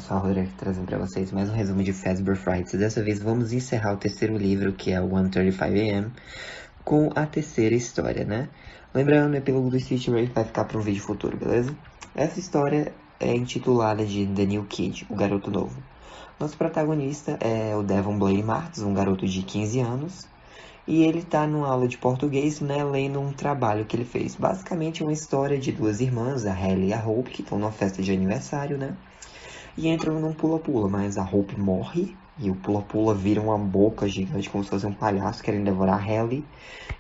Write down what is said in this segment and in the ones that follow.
sou a Rodrigo trazendo para vocês mais um resumo de Fazbear Frights. Dessa vez vamos encerrar o terceiro livro, que é 1:35 AM, com a terceira história, né? Lembrando, o epílogo do Stitch Ray vai ficar para um vídeo futuro, beleza? Essa história é intitulada de The New Kid, o garoto novo. Nosso protagonista é o Devon Blaine Martins, um garoto de 15 anos, e ele tá numa aula de português, né, lendo um trabalho que ele fez. Basicamente uma história de duas irmãs, a Halle e a Hope, que estão numa festa de aniversário, né? E entram num pula-pula, mas a Hope morre, e o pula-pula vira uma boca gigante, como se fosse um palhaço querendo devorar a Halle.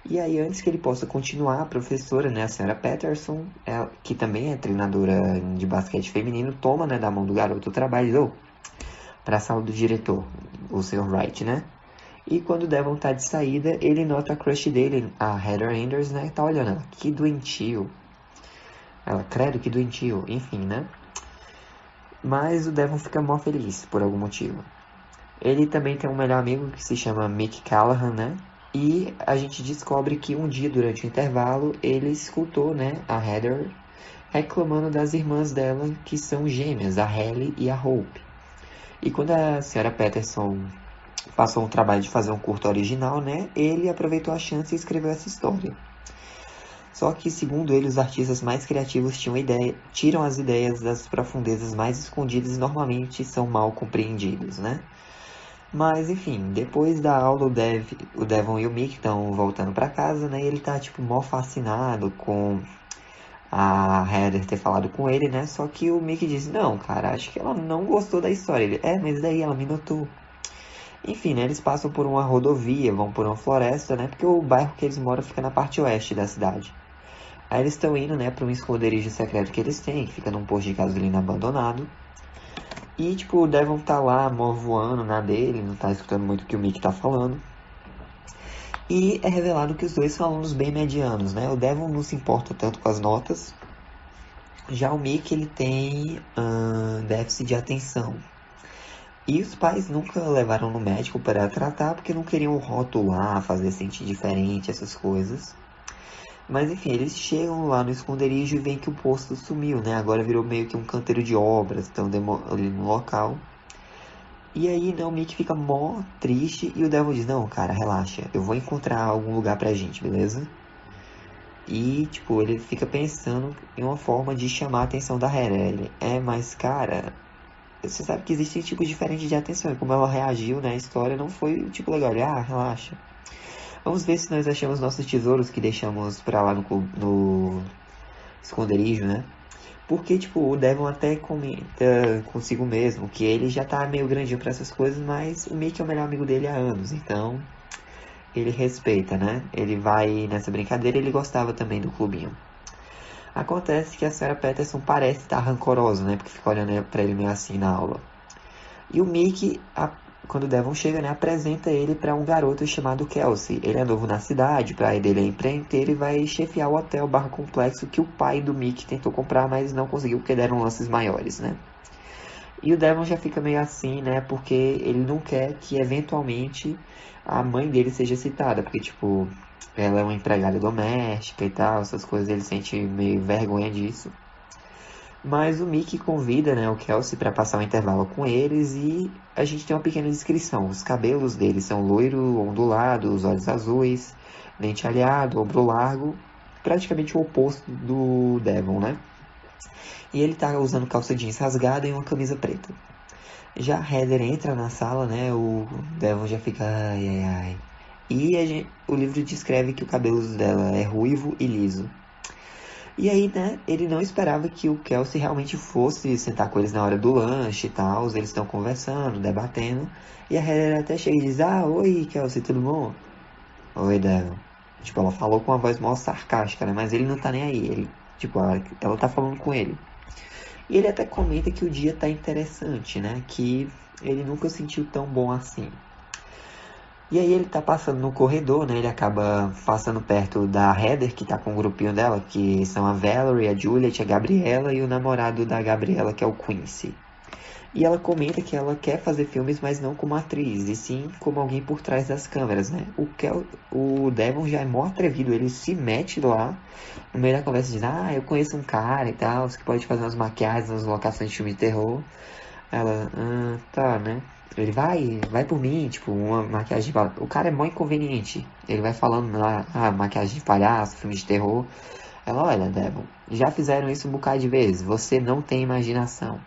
E aí, antes que ele possa continuar, a professora, né, a senhora Patterson, que também é treinadora de basquete feminino, toma, né, da mão do garoto o trabalho e diz, para a sala do diretor, o Sr. Wright, né? E quando o Devon tá de saída, ele nota a crush dele, a Heather Anders, né? Tá olhando ela, que doentio. Ela, credo, que doentio. Enfim, né? Mas o Devon fica mó feliz, por algum motivo. Ele também tem um melhor amigo que se chama Mick Callahan, né? E a gente descobre que um dia, durante o intervalo, ele escutou, né, a Heather reclamando das irmãs dela, que são gêmeas, a Halle e a Hope. E quando a senhora Patterson passou um trabalho de fazer um curto original, né? Ele aproveitou a chance e escreveu essa história. Só que, segundo ele, os artistas mais criativos tiram as ideias das profundezas mais escondidas e normalmente são mal compreendidos, né? Mas, enfim, depois da aula, o Devon e o Mick estão voltando para casa, né? E ele tá, tipo, mó fascinado com a Heather ter falado com ele, né? Só que o Mick diz, não, cara, acho que ela não gostou da história. Ele, mas daí ela me notou. Enfim, né, eles passam por uma rodovia, vão por uma floresta, né, porque o bairro que eles moram fica na parte oeste da cidade. Aí eles estão indo, né, para um esconderijo secreto que eles têm, que fica num posto de gasolina abandonado. E, tipo, o Devon tá lá, voando na dele, não tá escutando muito o que o Mick tá falando. E é revelado que os dois são alunos bem medianos, né, o Devon não se importa tanto com as notas. Já o Mick, ele tem déficit de atenção. E os pais nunca levaram no médico para tratar porque não queriam rotular, fazer sentir diferente, essas coisas. Mas enfim, eles chegam lá no esconderijo e veem que o posto sumiu, né? Agora virou meio que um canteiro de obras, estão ali no local. E aí, né, o Mick fica mó triste e o Devil diz, não, cara, relaxa, eu vou encontrar algum lugar pra gente, beleza? E, tipo, ele fica pensando em uma forma de chamar a atenção da Hera. Ele, mas cara, você sabe que existem tipos diferentes de atenção. E como ela reagiu, né? A história não foi tipo legal. Relaxa. Vamos ver se nós achamos nossos tesouros que deixamos pra lá no esconderijo, né? Porque, tipo, o Devon até comenta consigo mesmo que ele já tá meio grandinho pra essas coisas, mas o Mickey é o melhor amigo dele há anos. Então, ele respeita, né? Ele vai nessa brincadeira e ele gostava também do clubinho. Acontece que a Sarah Patterson parece estar rancorosa, né? Porque fica olhando pra ele meio assim na aula. E o Mickey, quando o Devon chega, né? Apresenta ele para um garoto chamado Kelsey. Ele é novo na cidade, o pai dele é empreiteiro e vai chefiar o hotel barra complexo que o pai do Mickey tentou comprar, mas não conseguiu porque deram lances maiores, né? E o Devon já fica meio assim, né? Porque ele não quer que eventualmente a mãe dele seja citada, porque, tipo, ela é uma empregada doméstica e tal, essas coisas, ele sente meio vergonha disso. Mas o Mickey convida, né, o Kelsey para passar um intervalo com eles e a gente tem uma pequena descrição. Os cabelos dele são loiro, ondulado, os olhos azuis, dente alhado, ombro largo, praticamente o oposto do Devon, né? E ele tá usando calça jeans rasgada e uma camisa preta. Já a Heather entra na sala, né, o Devon já fica ai, ai, ai. E o livro descreve que o cabelo dela é ruivo e liso. E aí, né, ele não esperava que o Kelsey realmente fosse sentar com eles na hora do lanche e tal. Eles estão conversando, debatendo. E a Heather até chega e diz, oi, Kelsey, tudo bom? Oi, Devon. Tipo, ela falou com uma voz mó sarcástica, né, mas ele não tá nem aí. Ele, tipo, ela tá falando com ele. E ele até comenta que o dia tá interessante, né, que ele nunca sentiu tão bom assim. E aí ele tá passando no corredor, né? Ele acaba passando perto da Heather, que tá com o grupinho dela, que são a Valerie, a Juliet, a Gabriela e o namorado da Gabriela, que é o Quincy. E ela comenta que ela quer fazer filmes, mas não como atriz, e sim como alguém por trás das câmeras, né? O Devon já é mó atrevido, ele se mete lá no meio da conversa e diz, eu conheço um cara e tal, que pode fazer umas maquiagens nas locações de filme de terror. Ela, tá, né? Ele vai por mim, tipo, uma maquiagem de o cara é mó inconveniente. Ele vai falando lá, maquiagem de palhaço, filme de terror. Ela, olha, Devon, já fizeram isso um bocado de vezes, você não tem imaginação.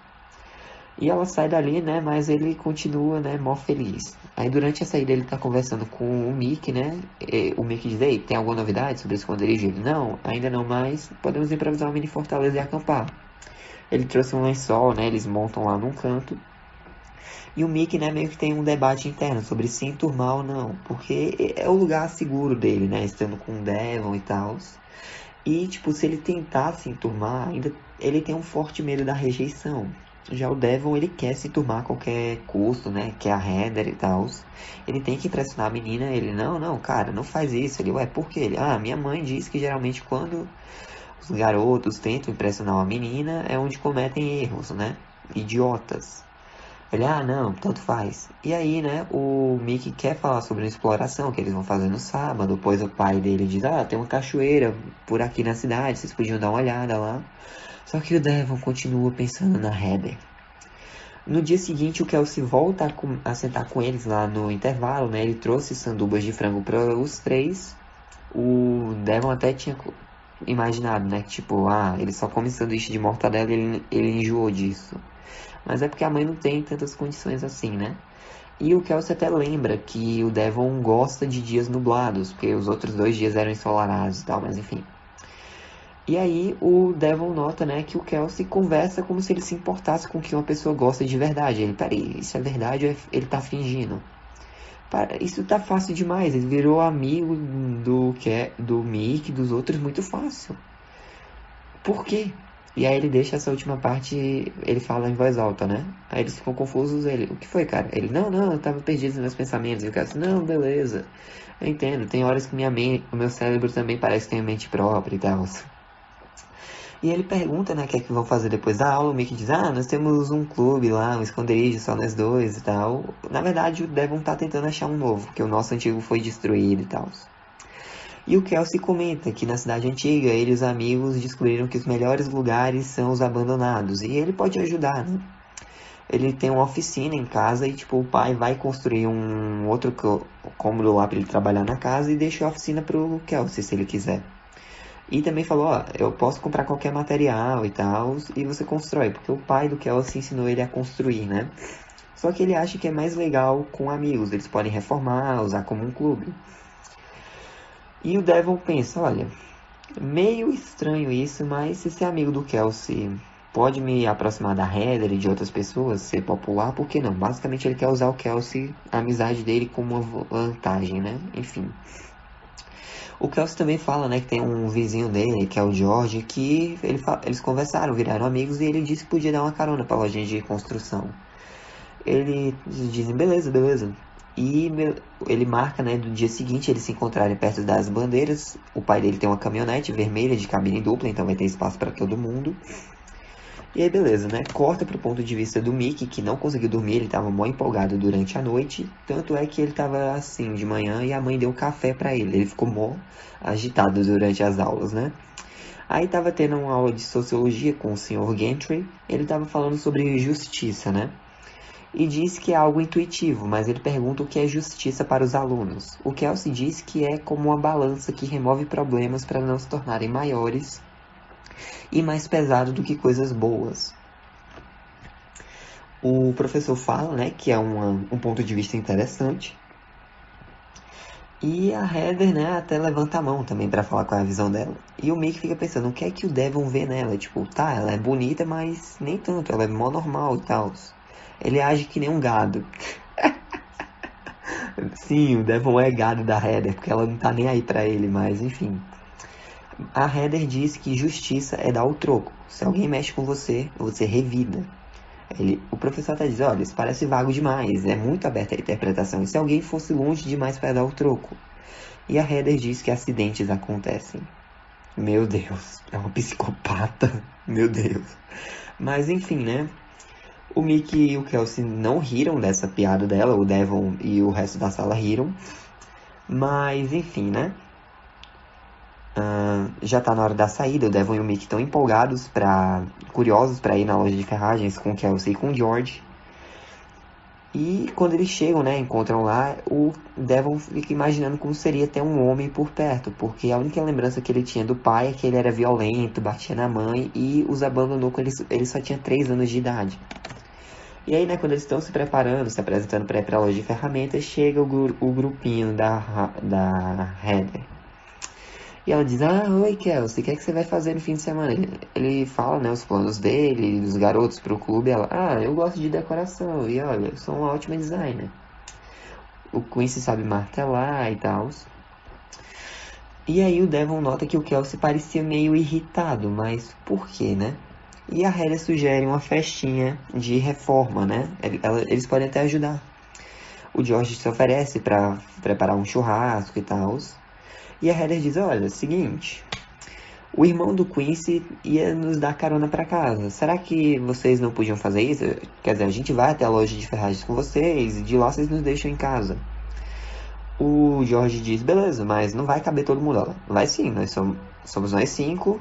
E ela sai dali, né, mas ele continua, né, mó feliz. Aí durante a saída ele tá conversando com o Mickey, né, e o Mickey diz, ei, tem alguma novidade sobre esse esconderijo? Ele, não, ainda não, mas podemos improvisar uma mini fortaleza e acampar. Ele trouxe um lençol, né, eles montam lá num canto. E o Mickey, né, meio que tem um debate interno sobre se enturmar ou não, porque é o lugar seguro dele, né, estando com o Devon e tal. E, tipo, se ele tentar se enturmar, ainda ele tem um forte medo da rejeição. Já o Devon, ele quer se enturmar a qualquer custo, né, quer a Heather e tal. Ele tem que impressionar a menina, ele, não, não, cara, não faz isso. Ele, ué, por quê? Ele, minha mãe diz que geralmente quando os garotos tentam impressionar uma menina, é onde cometem erros, né, idiotas. Ele, não, tanto faz. E aí, né, o Mickey quer falar sobre uma exploração que eles vão fazer no sábado, pois o pai dele diz, tem uma cachoeira por aqui na cidade, vocês podiam dar uma olhada lá. Só que o Devon continua pensando na Heather. No dia seguinte, o Kelsey volta a sentar com eles lá no intervalo, né, ele trouxe sandubas de frango para os três. O Devon até tinha imaginado, né, que tipo, ele só come sanduíche de mortadela e ele enjoou disso. Mas é porque a mãe não tem tantas condições assim, né? E o Kelsey até lembra que o Devon gosta de dias nublados, porque os outros 2 dias eram ensolarados e tal, mas enfim. E aí o Devon nota, né, que o Kelsey conversa como se ele se importasse com o que uma pessoa gosta de verdade. Ele, peraí, isso é verdade ou ele tá fingindo? Isso tá fácil demais, ele virou amigo do Mickey e dos outros muito fácil. Por quê? E aí ele deixa essa última parte, ele fala em voz alta, né? Aí eles ficam confusos, ele, o que foi, cara? Ele, não, não, eu tava perdido nos meus pensamentos. E o cara assim, não, beleza. Eu entendo, tem horas que o meu cérebro também parece que tem mente própria e tal. E ele pergunta, né, o que é que vão fazer depois da aula. O Mickey diz, nós temos um clube lá, um esconderijo, só nós dois e tal. Na verdade, o Devon tá tentando achar um novo, porque o nosso antigo foi destruído e tal. E o Kelsey comenta que na cidade antiga ele e os amigos descobriram que os melhores lugares são os abandonados. E ele pode ajudar, né? Ele tem uma oficina em casa e tipo o pai vai construir um outro cômodo lá para ele trabalhar na casa e deixa a oficina pro Kelsey se ele quiser. E também falou, eu posso comprar qualquer material e tal e você constrói, porque o pai do Kelsey ensinou ele a construir, né? Só que ele acha que é mais legal com amigos, eles podem reformar, usar como um clube. E o Devon pensa, olha, meio estranho isso, mas se ser amigo do Kelsey pode me aproximar da Heather e de outras pessoas, ser popular, por que não? Basicamente ele quer usar o Kelsey, a amizade dele, como uma vantagem, né? Enfim. O Kelsey também fala, né, que tem um vizinho dele, que é o George, que eles conversaram, viraram amigos e ele disse que podia dar uma carona pra lojinha de construção. Eles dizem, beleza, beleza. E ele marca, né, do dia seguinte eles se encontrarem perto das bandeiras. O pai dele tem uma caminhonete vermelha de cabine dupla, então vai ter espaço para todo mundo. E aí, beleza, né? Corta pro ponto de vista do Mickey, que não conseguiu dormir, ele tava mó empolgado durante a noite. Tanto é que ele tava assim de manhã e a mãe deu café para ele. Ele ficou mó agitado durante as aulas, né? Aí tava tendo uma aula de sociologia com o Sr. Gentry. Ele tava falando sobre justiça, né? E diz que é algo intuitivo, mas ele pergunta o que é justiça para os alunos. O Kelsey diz que é como uma balança que remove problemas para não se tornarem maiores e mais pesado do que coisas boas. O professor fala, né, que é um ponto de vista interessante. E a Heather, né, até levanta a mão também para falar qual é a visão dela. E o Mickey fica pensando, o que é que o Devon vê nela? Tipo, tá, ela é bonita, mas nem tanto, ela é mó normal e tal. Ele age que nem um gado. Sim, o Devon é gado da Heather, porque ela não tá nem aí pra ele, mas enfim. A Heather diz que justiça é dar o troco. Se alguém mexe com você, você revida. O professor até diz, olha, isso parece vago demais, é muito aberta a interpretação. E se alguém fosse longe demais para dar o troco? E a Heather diz que acidentes acontecem. Meu Deus, é uma psicopata. Meu Deus. Mas enfim, né? O Mickey e o Kelsey não riram dessa piada dela, o Devon e o resto da sala riram. Mas enfim, né? Já tá na hora da saída, o Devon e o Mickey estão empolgados, curiosos para ir na loja de ferragens com o Kelsey e com o George. E quando eles chegam, né, encontram lá, o Devon fica imaginando como seria ter um homem por perto, porque a única lembrança que ele tinha do pai é que ele era violento, batia na mãe e os abandonou quando ele só tinha 3 anos de idade. E aí, né, quando eles estão se preparando, se apresentando para ir para a loja de ferramentas, chega o grupinho da Heather. E ela diz, oi Kelsey, o que é que você vai fazer no fim de semana? Ele fala, né, os planos dele, dos garotos pro clube. Ela, eu gosto de decoração, e olha, eu sou uma ótima designer. O Quincy sabe martelar e tal. E aí o Devon nota que o Kelsey parecia meio irritado, mas por quê, né? E a Heather sugere uma festinha de reforma, né? Eles podem até ajudar. O George se oferece para preparar um churrasco e tal. E a Heather diz, olha, seguinte, o irmão do Quincy ia nos dar carona para casa. Será que vocês não podiam fazer isso? Quer dizer, a gente vai até a loja de ferragens com vocês e de lá vocês nos deixam em casa. O George diz, beleza, mas não vai caber todo mundo. Ela, vai sim, somos nós 5,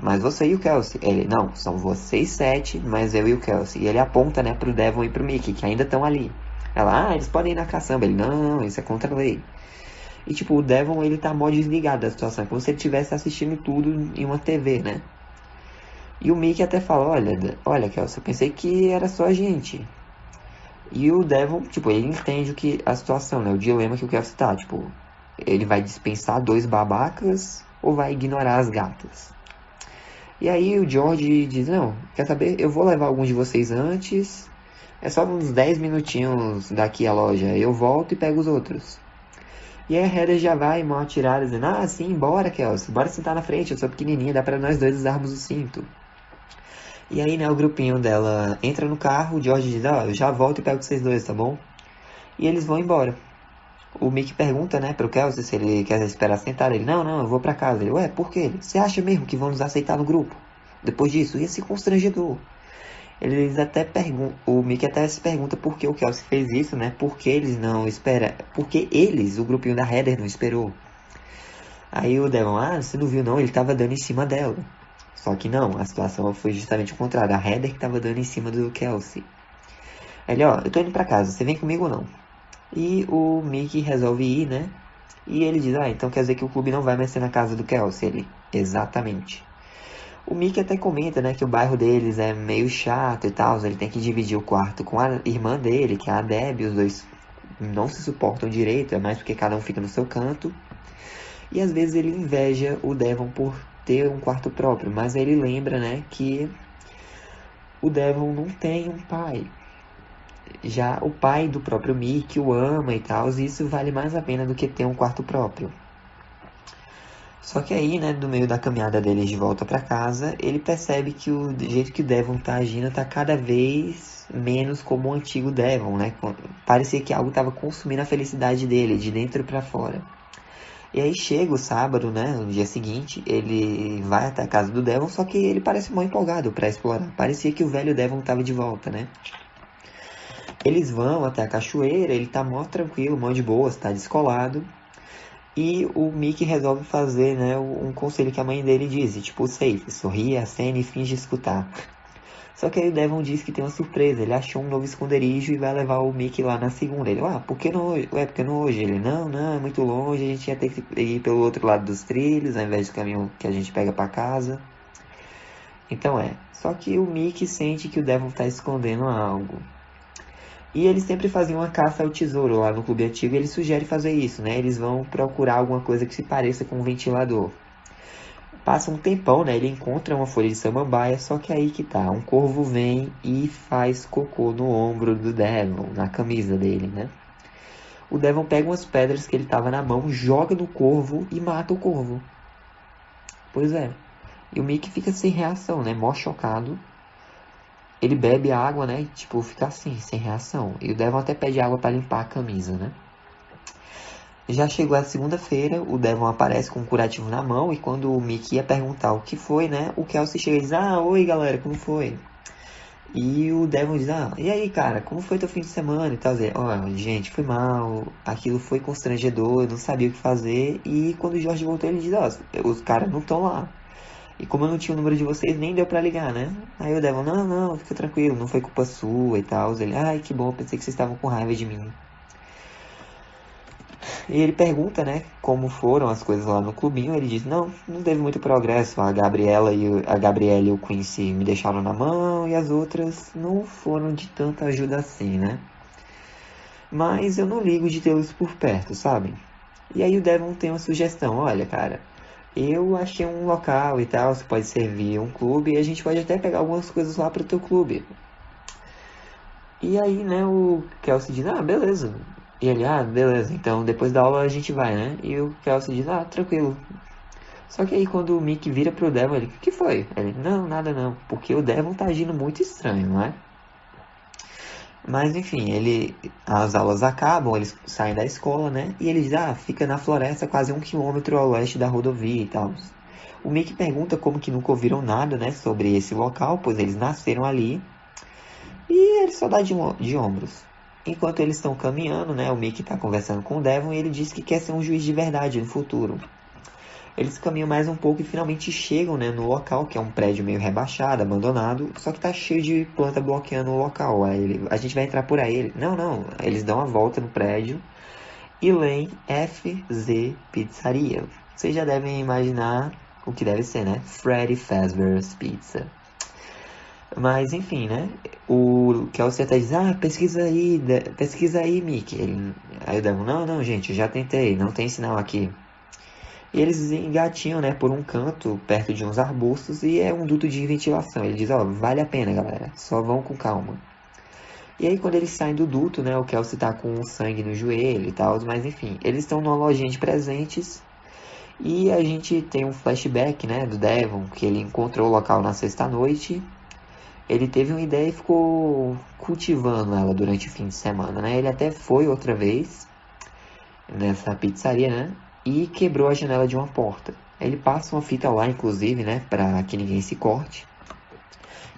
mas você e o Kelsey. Ele, não, são vocês 7, mas eu e o Kelsey. E ele aponta, né, pro Devon e pro Mickey, que ainda estão ali. Ela, eles podem ir na caçamba. Ele, não, isso é contra a lei. E tipo, o Devon, ele tá mó desligado da situação, como se ele estivesse assistindo tudo em uma TV, né? E o Mickey até fala, olha, Kelsey, eu pensei que era só a gente. E o Devon, tipo, ele entende a situação, né? O dilema que o Kelsey tá, tipo, ele vai dispensar 2 babacas ou vai ignorar as gatas? E aí o George diz, não, quer saber? Eu vou levar alguns de vocês antes. É só uns 10 minutinhos daqui à loja. Eu volto e pego os outros. E aí a Heather já vai mal atirada, dizendo, sim, bora, Kelsey. Bora sentar na frente, eu sou pequenininha, dá pra nós dois usarmos o cinto. E aí, né, o grupinho dela entra no carro, o George diz, eu já volto e pego vocês dois, tá bom? E eles vão embora. O Mickey pergunta, né, pro Kelsey se ele quer esperar sentado. Ele, não, eu vou pra casa. Ele, por quê? Você acha mesmo que vão nos aceitar no grupo? Depois disso, ia ser constrangedor. Eles até perguntam, o Mickey até se pergunta por que o Kelsey fez isso, né? Por que eles não esperam, porque eles, o grupinho da Heather, não esperou. Aí o Devon, você não viu não, ele tava dando em cima dela. Só que não, a situação foi justamente o contrário, a Heather que tava dando em cima do Kelsey. Ele, eu tô indo pra casa, você vem comigo ou não? E o Mickey resolve ir, né? E ele diz, então quer dizer que o clube não vai mais ser na casa do Kelsey. Ele, exatamente. O Mickey até comenta, né, que o bairro deles é meio chato e tal, ele tem que dividir o quarto com a irmã dele, que é a Debbie, os dois não se suportam direito, é mais porque cada um fica no seu canto. E às vezes ele inveja o Devon por ter um quarto próprio, mas ele lembra, né, que o Devon não tem um pai. Já o pai do próprio Mickey o ama e tal, e isso vale mais a pena do que ter um quarto próprio. Só que aí, né, no meio da caminhada deles de volta para casa, ele percebe que o jeito que o Devon tá agindo tá cada vez menos como o antigo Devon, né? Parecia que algo tava consumindo a felicidade dele, de dentro para fora. E aí chega o sábado, né, no dia seguinte, ele vai até a casa do Devon, só que ele parece mal empolgado para explorar. Parecia que o velho Devon tava de volta, né? Eles vão até a cachoeira, ele tá mó tranquilo, mó de boas, tá descolado. E o Mickey resolve fazer, né, um conselho que a mãe dele diz, tipo, safe, sorri, acene e finge escutar. Só que aí o Devon diz que tem uma surpresa, ele achou um novo esconderijo e vai levar o Mickey lá na segunda. Ele, por que não hoje? Por que não hoje? Ele, não, é muito longe, a gente ia ter que ir pelo outro lado dos trilhos, ao invés do caminho que a gente pega pra casa. Então só que o Mickey sente que o Devon tá escondendo algo. E eles sempre faziam uma caça ao tesouro lá no clube antigo e ele sugere fazer isso, né? Eles vão procurar alguma coisa que se pareça com um ventilador. Passa um tempão, né? Ele encontra uma folha de samambaia, só que aí que tá. Um corvo vem e faz cocô no ombro do Devon, na camisa dele, né? O Devon pega umas pedras que ele tava na mão, joga no corvo e mata o corvo. Pois é. E o Mickey fica sem reação, né? Mó chocado. Ele bebe a água, né? E, tipo, fica assim, sem reação. E o Devon até pede água para limpar a camisa, né? Já chegou a segunda-feira, o Devon aparece com um curativo na mão. E quando o Mickey ia perguntar o que foi, né? O Kelsey chega e diz, oi galera, como foi? E o Devon diz, e aí cara, como foi teu fim de semana? E tal, gente, foi mal. Aquilo foi constrangedor, eu não sabia o que fazer. E quando o George voltou, ele diz, os caras não estão lá. E como eu não tinha o número de vocês, nem deu pra ligar, né? Aí o Devon, não, não, fica tranquilo, não foi culpa sua e tal. Ele, ai, que bom, pensei que vocês estavam com raiva de mim. E ele pergunta, né, como foram as coisas lá no clubinho. Ele diz, não, não teve muito progresso. A Gabriela e o Quincy me deixaram na mão e as outras não foram de tanta ajuda assim, né? Mas eu não ligo de tê-los por perto, sabe? E aí o Devon tem uma sugestão, olha, cara, eu achei um local e tal, você pode servir um clube e a gente pode até pegar algumas coisas lá pro teu clube. E aí, né, o Kelsey diz, ah, beleza. E ele, ah, beleza, então depois da aula a gente vai, né? E o Kelsey diz, ah, tranquilo. Só que aí quando o Mick vira pro Devon, ele, o que foi? Ele, não, nada não, porque o Devon tá agindo muito estranho, não é? Mas enfim, as aulas acabam, eles saem da escola, né? E ele diz, ah, fica na floresta quase 1 quilômetro ao leste da rodovia e tal. O Mick pergunta como que nunca ouviram nada, né, sobre esse local, pois eles nasceram ali. E ele só dá de ombros. Enquanto eles estão caminhando, né, o Mickey está conversando com o Devon e ele diz que quer ser um juiz de verdade no futuro. Eles caminham mais um pouco e finalmente chegam, né, no local, que é um prédio meio rebaixado, abandonado, só que tá cheio de planta bloqueando o local. Aí a gente vai entrar por aí. Não, não. Eles dão a volta no prédio e leem FZ Pizzaria. Vocês já devem imaginar o que deve ser, né? Freddy Fazbear's Pizza. Mas enfim, né? O Kelsey até diz, ah, pesquisa aí, Mickey. Aí o Devon, não, não, gente, eu já tentei, não tem sinal aqui. E eles engatinham, né, por um canto, perto de uns arbustos, e é um duto de ventilação. Ele diz, ó, vale a pena, galera, só vão com calma. E aí quando eles saem do duto, né, o Kelsey tá com sangue no joelho e tal, mas enfim, eles estão numa lojinha de presentes, e a gente tem um flashback, né, do Devon, que ele encontrou o local na sexta-noite. Ele teve uma ideia e ficou cultivando ela durante o fim de semana, né? Ele até foi outra vez nessa pizzaria, né? E quebrou a janela de uma porta. Ele passa uma fita lá, inclusive, né? Pra que ninguém se corte.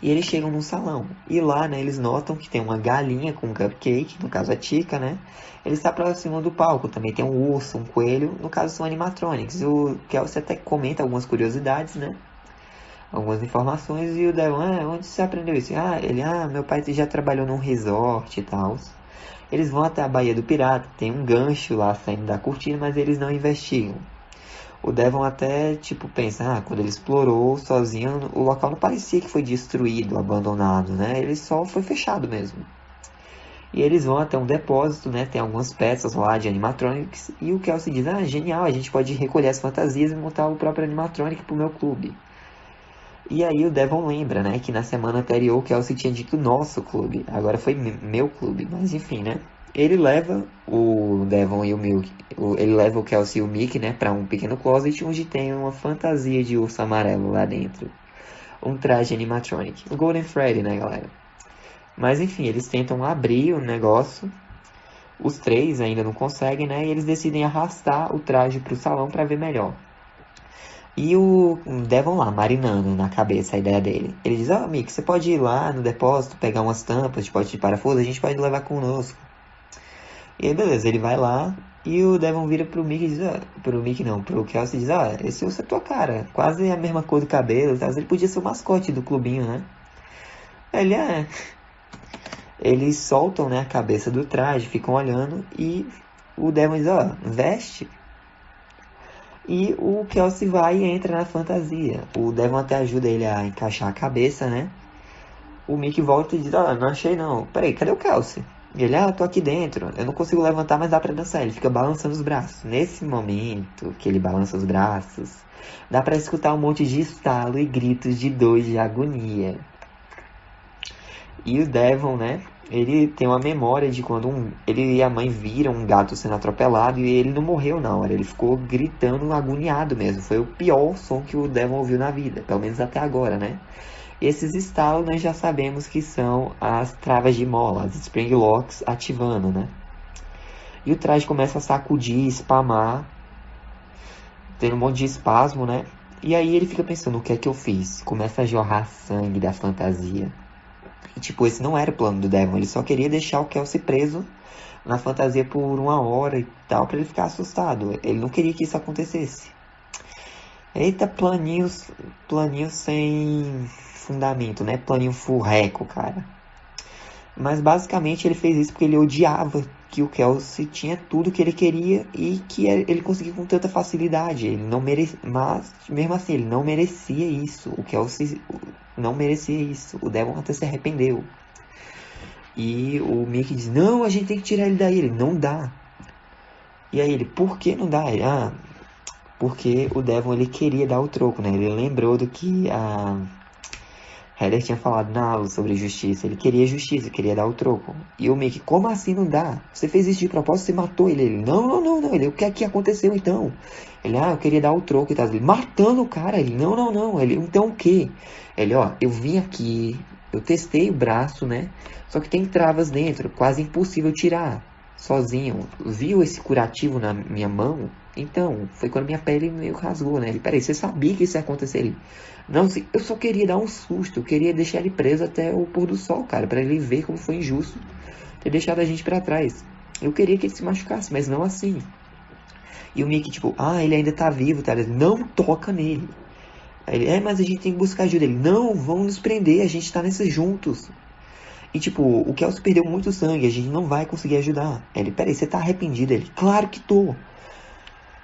E eles chegam num salão. E lá, né? Eles notam que tem uma galinha com um cupcake, no caso a Chica, né? Ele está próximo do palco. Também tem um urso, um coelho. No caso são animatronics. O Kelsey até comenta algumas curiosidades, né? Algumas informações e o Devon, onde você aprendeu isso? Meu pai já trabalhou num resort e tal. Eles vão até a Baía do Pirata, tem um gancho lá saindo da cortina, mas eles não investigam. O Devon até, tipo, pensa, quando ele explorou sozinho, o local não parecia que foi destruído, abandonado, né? Ele só foi fechado mesmo. E eles vão até um depósito, né? Tem algumas peças lá de animatronics e o Kelsey diz, genial, a gente pode recolher as fantasias e montar o próprio animatronic pro meu clube. E aí o Devon lembra, né, que na semana anterior o Kelsey tinha dito nosso clube, agora foi meu clube, mas enfim, né. Ele leva o Devon e o Milk, ele leva o Kelsey e o Mickey, né, pra um pequeno closet onde tem uma fantasia de urso amarelo lá dentro. Um traje animatronic, o Golden Freddy, né, galera. Mas enfim, eles tentam abrir o negócio, os três ainda não conseguem, né, e eles decidem arrastar o traje pro salão pra ver melhor. E o Devon lá, marinando na cabeça a ideia dele. Ele diz, Mick, você pode ir lá no depósito, pegar umas tampas de pote de parafuso, a gente pode levar conosco. E aí, beleza, ele vai lá e o Devon vira pro Mick e diz, pro Kelsey e diz, esse urso é tua cara, quase a mesma cor do cabelo, tá? Ele podia ser o mascote do clubinho, né? Ele Eles soltam, né, a cabeça do traje, ficam olhando e o Devon diz, veste. E o Kelsey vai e entra na fantasia. O Devon até ajuda ele a encaixar a cabeça, né? O Mick volta e diz, não achei não. Peraí, cadê o Kelsey? E ele, tô aqui dentro. Eu não consigo levantar, mas dá pra dançar. Ele fica balançando os braços. Nesse momento que ele balança os braços, dá pra escutar um monte de estalo e gritos de dor de agonia. E o Devon, né? Ele tem uma memória de quando ele e a mãe viram um gato sendo atropelado e ele não morreu na hora. Ele ficou gritando agoniado mesmo. Foi o pior som que o Devon ouviu na vida, pelo menos até agora, né? Esses estalos nós já sabemos que são as travas de mola, as spring locks ativando, né? E o traje começa a sacudir, espamar, tendo um monte de espasmo, né? E aí ele fica pensando, o que é que eu fiz? Começa a jorrar sangue da fantasia. E, tipo, esse não era o plano do Devon. Ele só queria deixar o Kelsey preso na fantasia por 1 hora e tal, pra ele ficar assustado. Ele não queria que isso acontecesse. Eita, planinhos sem fundamento, né? Planinho furreco, cara. Mas basicamente ele fez isso porque ele odiava que o Kelsey tinha tudo que ele queria e que ele conseguia com tanta facilidade. Ele não merecia, mas mesmo assim ele não merecia isso. O Kelsey não merecia isso. O Devon até se arrependeu. E o Mickey diz: "Não, a gente tem que tirar ele daí". Ele: "Não dá". E aí ele: "Por que não dá?". Ele: "Ah, porque o Devon ele queria dar o troco, né? Ele lembrou do que a Heather tinha falado na aula sobre justiça. Ele queria justiça, queria dar o troco. E o Mickey: "Como assim não dá? Você fez isso de propósito, você matou ele". Ele: "Não, não, não, não". Ele: "O que é que aconteceu então?". Ele: "Ah, eu queria dar o troco e tal". Ele: "Matando o cara". Ele: "Não, não, não". Ele: "Então o quê?". Ele: "Ó, eu vim aqui, eu testei o braço, né? Só que tem travas dentro, quase impossível tirar sozinho. Viu esse curativo na minha mão? Então, foi quando minha pele meio rasgou, né?". Ele: "Peraí, você sabia que isso ia acontecer?". Ele: "Não, eu só queria dar um susto, eu queria deixar ele preso até o pôr do sol, cara, pra ele ver como foi injusto ter deixado a gente pra trás. Eu queria que ele se machucasse, mas não assim". E o Mickey, tipo: "Ah, ele ainda tá vivo, tá? Não toca nele". Aí ele: "É, mas a gente tem que buscar ajuda". Ele: "Não, vão nos prender, a gente tá nessa juntos". E tipo, o Kelsey perdeu muito sangue, a gente não vai conseguir ajudar. Aí ele: "Peraí, você tá arrependido?". Ele: "Claro que tô.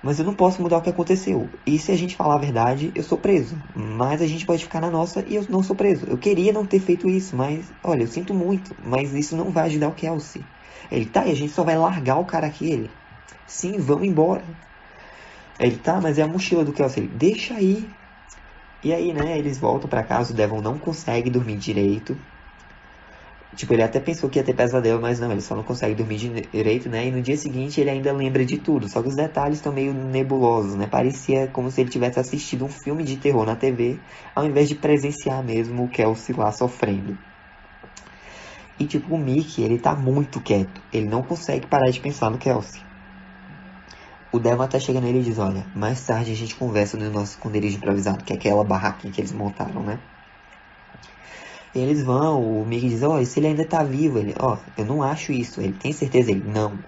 Mas eu não posso mudar o que aconteceu. E se a gente falar a verdade, eu sou preso. Mas a gente pode ficar na nossa e eu não sou preso. Eu queria não ter feito isso, mas olha, eu sinto muito. Mas isso não vai ajudar o Kelsey". Ele: "Tá, e a gente só vai largar o cara aqui". Ele: "Sim, vamos embora". Ele: "Tá, mas é a mochila do Kelsey". Ele: "Deixa aí". E aí, né, eles voltam pra casa, o Devon não consegue dormir direito. Tipo, ele até pensou que ia ter pesadelo, mas não, ele só não consegue dormir direito, né? E no dia seguinte ele ainda lembra de tudo, só que os detalhes estão meio nebulosos, né? Parecia como se ele tivesse assistido um filme de terror na TV, ao invés de presenciar mesmo o Kelsey lá sofrendo. E tipo, o Mickey, ele tá muito quieto, ele não consegue parar de pensar no Kelsey. O Devon até chega nele e diz: "Olha, mais tarde a gente conversa no nosso esconderijo improvisado", que é aquela barraquinha que eles montaram, né? E eles vão, o Mickey diz: "Ó, se ele ainda tá vivo". Ele: "Ó, eu não acho isso". Ele: "Tem certeza?". Ele: "Não".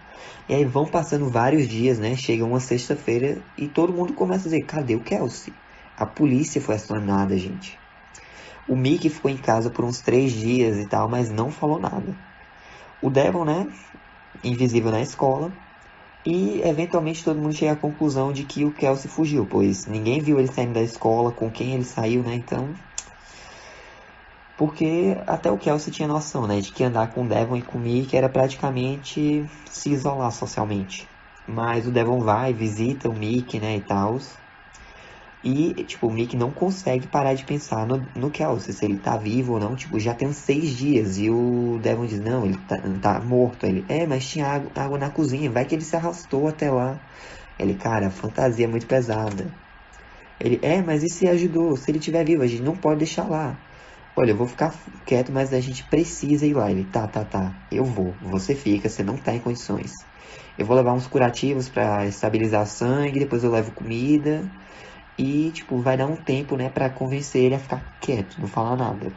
E aí vão passando vários dias, né? Chega uma sexta-feira e todo mundo começa a dizer: "Cadê o Kelsey?". A polícia foi acionada, gente. O Mickey ficou em casa por uns 3 dias e tal, mas não falou nada. O Devon, né? Invisível na escola. E eventualmente todo mundo chega à conclusão de que o Kelsey fugiu, pois ninguém viu ele saindo da escola, com quem ele saiu, né? Então, porque até o Kelsey tinha noção, né, de que andar com o Devon e com o Mickey era praticamente se isolar socialmente. Mas o Devon vai, visita o Mickey, né, e tal. E, tipo, o Mickey não consegue parar de pensar no Kelsey, se ele tá vivo ou não. Tipo, já tem uns 6 dias. E o Devon diz: "Não, ele tá morto". Ele: "É, mas tinha água na cozinha, vai que ele se arrastou até lá". Ele: "Cara, a fantasia é muito pesada". Ele: "É, mas e se ajudou? Se ele estiver vivo, a gente não pode deixar lá". "Olha, eu vou ficar quieto, mas a gente precisa ir lá". Ele: "Tá, tá, tá. Eu vou. Você fica, você não tá em condições. Eu vou levar uns curativos pra estabilizar o sangue, depois eu levo comida. E, tipo, vai dar um tempo, né, pra convencer ele a ficar quieto, não falar nada.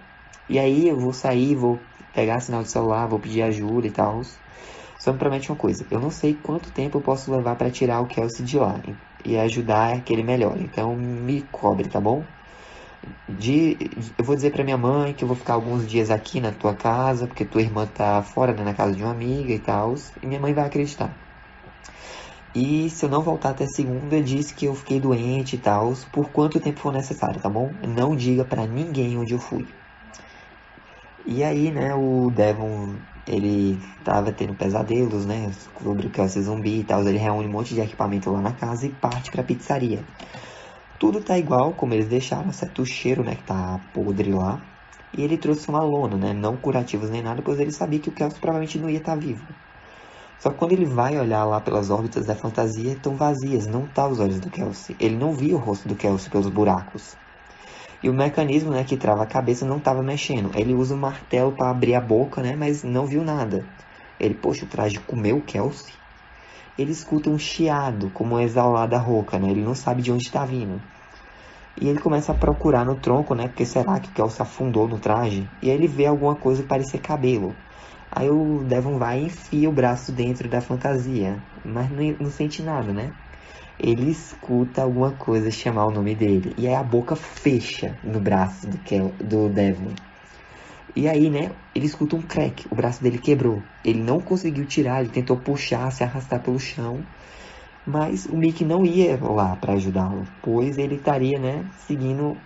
E aí eu vou sair, vou pegar sinal de celular, vou pedir ajuda e tal. Só me promete uma coisa: eu não sei quanto tempo eu posso levar pra tirar o Kelsey de lá e ajudar que ele melhore. Então me cobre, tá bom? Eu vou dizer pra minha mãe que eu vou ficar alguns dias aqui na tua casa, porque tua irmã tá fora, né, na casa de uma amiga e tal, e minha mãe vai acreditar. E se eu não voltar até segunda, diz que eu fiquei doente e tal, por quanto tempo for necessário, tá bom? Não diga pra ninguém onde eu fui". E aí, né, o Devon, ele tava tendo pesadelos, né, sobre o Kelsey zumbi e tal, ele reúne um monte de equipamento lá na casa e parte pra pizzaria. Tudo tá igual como eles deixaram, exceto o cheiro, né, que tá podre lá. E ele trouxe uma lona, né, não curativos nem nada, pois ele sabia que o Kelsey provavelmente não ia estar vivo. Só que quando ele vai olhar lá pelas órbitas da fantasia, estão vazias, não tá os olhos do Kelsey. Ele não via o rosto do Kelsey pelos buracos. E o mecanismo, né, que trava a cabeça não estava mexendo. Ele usa o martelo para abrir a boca, né, mas não viu nada. Ele: "Poxa, o traje comeu o Kelsey?". Ele escuta um chiado, como uma exalada rouca, né? Ele não sabe de onde está vindo. E ele começa a procurar no tronco, né? Porque será que o Kelsey afundou no traje? E aí ele vê alguma coisa que parecia cabelo. Aí o Devon vai e enfia o braço dentro da fantasia, mas não sente nada, né? ele escuta alguma coisa chamar o nome dele. E aí a boca fecha no braço do Devon. E aí, né, ele escuta um crack, o braço dele quebrou. Ele não conseguiu tirar, ele tentou puxar, se arrastar pelo chão. Mas o Mickey não ia lá para ajudá-lo, pois ele estaria, né,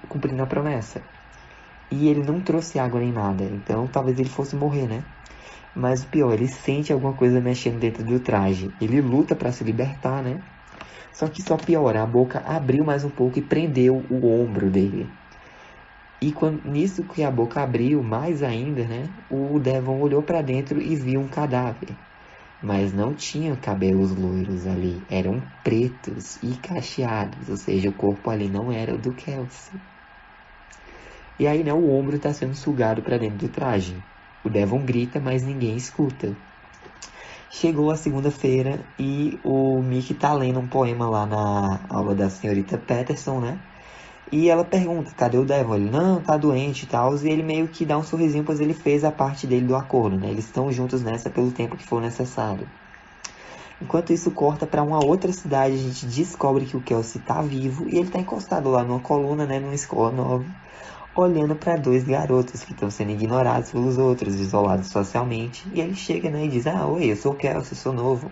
cumprindo a promessa. E ele não trouxe água nem nada, então talvez ele fosse morrer, né? Mas o pior, ele sente alguma coisa mexendo dentro do traje. Ele luta para se libertar, né? Só que só piora, a boca abriu mais um pouco e prendeu o ombro dele. E nisso que a boca abriu mais ainda, né? O Devon olhou para dentro e viu um cadáver. Mas não tinha cabelos loiros ali, eram pretos e cacheados, ou seja, o corpo ali não era o do Kelsey. E aí, né, o ombro está sendo sugado para dentro do traje. O Devon grita, mas ninguém escuta. Chegou a segunda-feira e o Mickey tá lendo um poema lá na aula da senhorita Peterson, né? E ela pergunta, cadê o Devon? Ele, não, tá doente e tal. E ele meio que dá um sorrisinho, pois ele fez a parte dele do acordo, né? Eles estão juntos nessa pelo tempo que for necessário. Enquanto isso, corta para uma outra cidade, a gente descobre que o Kelsey tá vivo. E ele tá encostado lá numa coluna, né? Numa escola nova, olhando para dois garotos que estão sendo ignorados pelos outros, isolados socialmente. E ele chega, né? E diz, oi, eu sou o Kelsey, sou novo.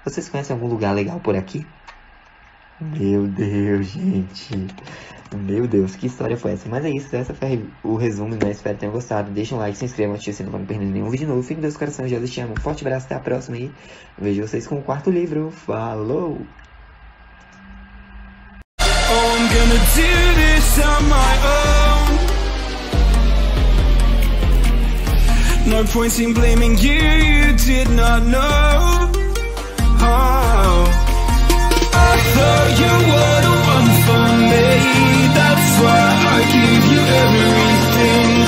Vocês conhecem algum lugar legal por aqui? Meu Deus, gente. Meu Deus, que história foi essa? Mas é isso, essa foi o resumo, né? Espero que tenham gostado. Deixa um like, se inscrevam, ativem o sininho para não perder nenhum vídeo novo. Fiquem com Deus, coração, Jesus te amo. Um forte abraço, até a próxima e vejo vocês com o quarto livro. Falou! Oh, I'm gonna do this on my own. No point in blaming you, you did not know. Oh. I thought you were the one for me. That's why I give you everything.